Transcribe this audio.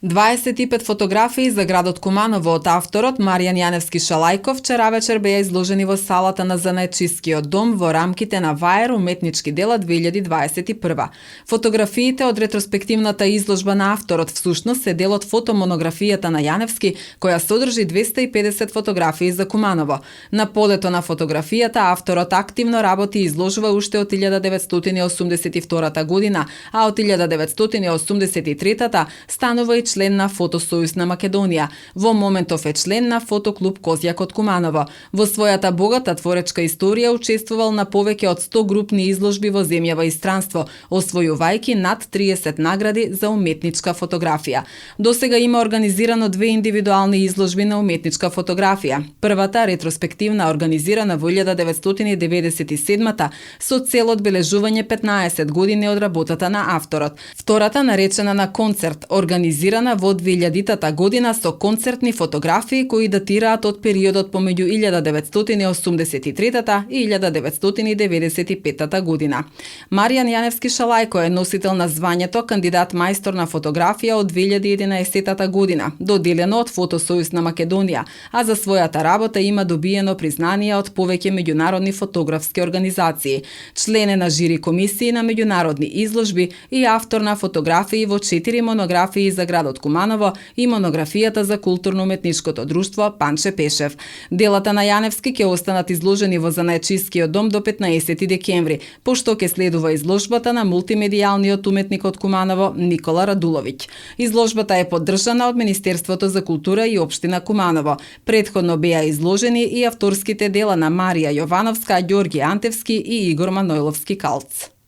25 фотографии за градот Куманово од авторот Маријан Јаневски Шалајков вчера вечер беа изложени во салата на Занаетчискиот дом во рамките на ВАЕР уметнички дела 2021. Фотографиите од ретроспективната изложба на авторот всушност се дел од фотомонографијата на Јаневски, која содржи 250 фотографии за Куманово. На полето на фотографијата авторот активно работи и изложува уште од 1982 година, а од 1983 станува и член на Фотосојуз на Македонија. Во моментов е член на Фотоклуб Козјак од Куманово. Во својата богата творечка историја учествувал на повеќе од 100 групни изложби во земјава и странство, освојувајќи над 30 награди за уметничка фотографија. Досега има организирано 2 индивидуални изложби на уметничка фотографија. Првата, ретроспективна, организирана во 1997 со цел одбележување 15 години од работата на авторот. Втората, наречена на концерт, организирана во 2000 година со концертни фотографии кои датираат од периодот помеѓу 1983 и 1995 година. Маријан Јаневски Шалајко е носител на звањето кандидат мајстор на фотографија од 2011 година, доделено од Фотосојуз на Македонија, а за својата работа има добиено признание од повеќе меѓународни фотографски организации. Член е на жири комисии на меѓународни изложби и автор на фотографии во 4 монографии за градот Куманово и монографијата за културно-уметничкото друштво Панче Пешев. Делата на Јаневски ќе останат изложени во Занаетчискиот дом до 15 декември, пошто ќе следува изложбата на мултимедијалниот уметник од Куманово Никола Радуловиќ. Изложбата е поддржана од Министерството за култура и општина Куманово. Претходно беа изложени и авторските дела на Марија Јовановска, Ѓорѓе Антевски и Игор Манојловски Калц.